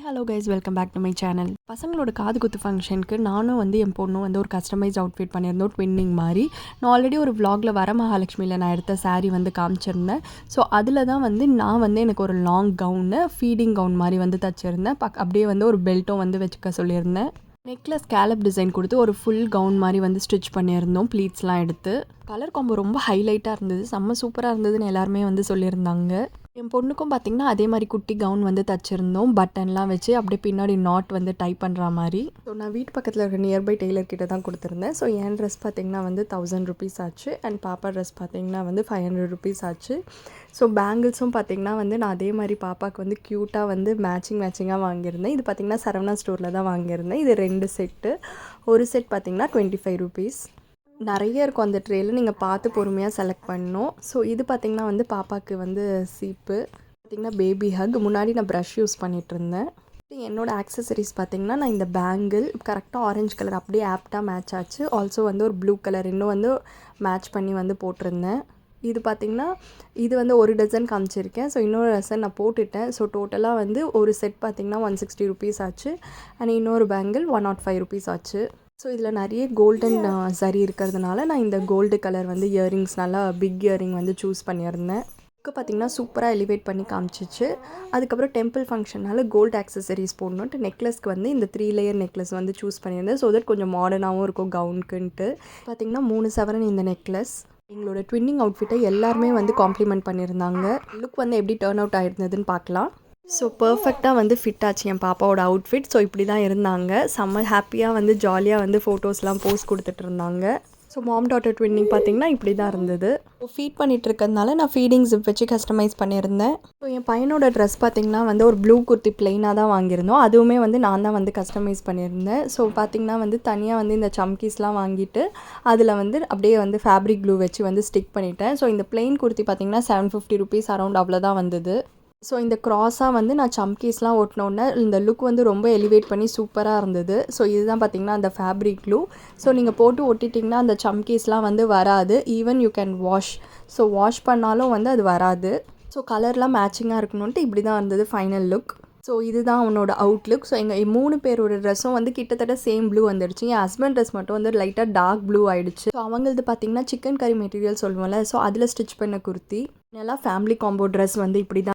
Hello guys, welcome back to my channel. பசங்களோட காது குத்து ஃபங்க்ஷனுக்கு நானும் வந்து என் பொண்ணும் வந்து ஒரு கஸ்டமைஸ் அவுட்ஃபிட் பண்ணியிருந்தோம், ட்வின்னிங் மாதிரி. நான் ஆல்ரெடி ஒரு vlogல வர மகாலட்சுமியில் நான் எடுத்த saree வந்து காமிச்சிருந்தேன். ஸோ அதில் தான் வந்து நான் வந்து எனக்கு ஒரு லாங் கவுனு ஃபீடிங் கவுன் மாதிரி வந்து தச்சிருந்தேன். அப்படியே வந்து ஒரு பெல்ட்டும் வந்து வச்சுக்க சொல்லியிருந்தேன். நெக்கில் ஸ்கேலப் டிசைன் கொடுத்து ஒரு ஃபுல் கவுன் மாதிரி வந்து ஸ்டிச் பண்ணியிருந்தோம், ப்ளீட்ஸ்லாம் எடுத்து. கலர் காம்போ ரொம்ப ஹைலைட்டாக இருந்தது, செம்ம சூப்பராக இருந்ததுன்னு எல்லாருமே வந்து சொல்லியிருந்தாங்க. என் பொண்ணுக்கும் பார்த்திங்கன்னா அதே மாதிரி குட்டி கவுன் வந்து தச்சுருந்தோம், பட்டன்லாம் வச்சு அப்படியே பின்னாடி நாட் வந்து டைப் பண்ணுற மாதிரி. ஸோ நான் வீட்டு பக்கத்தில் இருக்க நியர்பை டெய்லர் கிட்ட தான் கொடுத்துருந்தேன். ஸோ என் ட்ரெஸ் பார்த்திங்கன்னா வந்து 1000 ருபீஸ் ஆச்சு, அண்ட் பாப்பா ட்ரெஸ் பார்த்திங்கன்னா வந்து 500 ருபீஸ் ஆச்சு. ஸோ பேங்கிள்ஸும் பார்த்திங்கன்னா வந்து நான் அதே மாதிரி பாப்பாவுக்கு வந்து க்யூட்டாக வந்து மேட்சிங்காக வாங்கியிருந்தேன். இது பார்த்திங்கன்னா சரவணா ஸ்டோரில் தான் வாங்கியிருந்தேன். இது 2 செட்டு. ஒரு செட் பார்த்திங்கன்னா 25 ருபீஸ். நிறைய இருக்கும் அந்த ட்ரேயில், நீங்கள் பார்த்து பொறுமையாக செலக்ட் பண்ணணும். ஸோ இது பார்த்திங்கன்னா வந்து பாப்பாவுக்கு வந்து சீப்பு, பார்த்திங்கன்னா பேபி ஹக். முன்னாடி நான் ப்ரஷ் யூஸ் பண்ணிகிட்ருந்தேன். என்னோடய ஆக்சசரிஸ் பார்த்திங்கன்னா நான் இந்த பேங்கிள் கரெக்டாக ஆரஞ்சு கலர் அப்படியே ஆப்டாக மேட்ச் ஆச்சு. ஆல்சோ வந்து ஒரு ப்ளூ கலர் இன்னும் வந்து மேட்ச் பண்ணி வந்து போட்டிருந்தேன். இது பார்த்திங்கன்னா இது வந்து ஒரு டசன் காமிச்சிருக்கேன். ஸோ இன்னொரு டசன் நான் போட்டுட்டேன். ஸோ டோட்டலாக வந்து ஒரு செட் பார்த்திங்கன்னா 160 ருபீஸ் ஆச்சு, அண்ட் இன்னொரு பேங்கிள் 105 ருபீஸ் ஆச்சு. ஸோ இதில் நிறைய கோல்டன் சரி இருக்கிறதுனால நான் இந்த கோல்டு கலர் வந்து இயரிங்ஸ், நல்லா பிக் இயரிங் வந்து சூஸ் பண்ணியிருந்தேன். லுக்கு பார்த்திங்கன்னா சூப்பராக எலிவேட் பண்ணி காமிச்சிச்சு. அதுக்கப்புறம் டெம்பிள் ஃபங்க்ஷனால் கோல்டு ஆக்சசரிஸ் போடணுன்ட்டு நெக்லஸ்க்கு வந்து இந்த 3 லேயர் நெக்லஸ் வந்து சூஸ் பண்ணியிருந்தேன். ஸோ தட் கொஞ்சம் மாடர்னாகவும் இருக்கும் கவுனுக்குன்ட்டு. பார்த்திங்கன்னா 3 சவரன் இந்த நெக்லஸ். எங்களோட ட்வின்னிங் அவுட்ஃபிட்டை எல்லாருமே வந்து காம்ப்ளிமெண்ட் பண்ணியிருந்தாங்க. லுக் வந்து எப்படி டர்ன் அவுட் ஆகிருந்ததுன்னு பார்க்கலாம். ஸோ பர்ஃபெக்டாக வந்து ஃபிட் ஆச்சு என் பாப்பாவோட அவுட்ஃபிட். ஸோ இப்படி தான் இருந்தாங்க. செம்ம ஹாப்பியாக வந்து ஜாலியாக வந்து ஃபோட்டோஸ்லாம் போஸ்ட் கொடுத்துட்டு இருந்தாங்க. ஸோ மாம் டாட்டர் ட்வின்னிங் பார்த்திங்கன்னா இப்படி தான் இருந்தது. ஸோ ஃபீட் பண்ணிகிட்டு இருக்கிறதுனால நான் ஃபீடிங் ஜிப் வச்சு கஸ்டமைஸ் பண்ணியிருந்தேன். ஸோ என் பையனோட ட்ரெஸ் பார்த்திங்கன்னா வந்து ஒரு ப்ளூ குர்த்தி பிளெயினாக தான் வாங்கியிருந்தோம். அதுவுமே வந்து நான் தான் வந்து கஸ்டமைஸ் பண்ணியிருந்தேன். ஸோ பார்த்திங்கன்னா வந்து தனியாக வந்து இந்த சம்கீஸ்லாம் வாங்கிட்டு அதில் வந்து அப்படியே வந்து ஃபேப்ரிக் க்ளூ வச்சு வந்து ஸ்டிக் பண்ணிட்டேன். ஸோ இந்த பிளெயின் குர்த்தி பார்த்திங்கன்னா 750 ருபீஸ் அரௌண்ட் அவ்வளோதான் வந்தது. ஸோ இந்த க்ராஸாக வந்து நான் சம்கீஸ்லாம் ஒட்டினோன்னே இந்த லுக் வந்து ரொம்ப எலிவேட் பண்ணி சூப்பராக இருந்தது. ஸோ இதுதான் பார்த்திங்கன்னா அந்த ஃபேப்ரிக் க்ளூ. ஸோ நீங்கள் போட்டு ஒட்டிட்டிங்கன்னா அந்த சம்கீஸ்லாம் வந்து வராது. Even you can wash. So wash பண்ணாலும் வந்து அது வராது. ஸோ கலர்லாம் மேட்சிங்காக இருக்கணுன்ட்டு இப்படி தான் இருந்தது ஃபைனல் லுக். ஸோ இதுதான் அவனோட அவுட்லுக். ஸோ எங்கள் 3 பேரோட ட்ரெஸ்ஸும் வந்து கிட்டத்தட்ட சேம் ப்ளூ வந்துடுச்சு. என் ஹஸ்பண்ட் ட்ரெஸ் மட்டும் வந்து லைட்டாக டார்க் ப்ளூ ஆகிடுச்சு. ஸோ அவங்களது பார்த்திங்கன்னா சிக்கன் கறி மெட்டீரியல் சொல்லுவோம்ல, ஸோ அதில் ஸ்டிச் பண்ண குர்த்தி. நல்லா ஃபேமிலி காம்போ ட்ரெஸ் வந்து இப்படி தான்.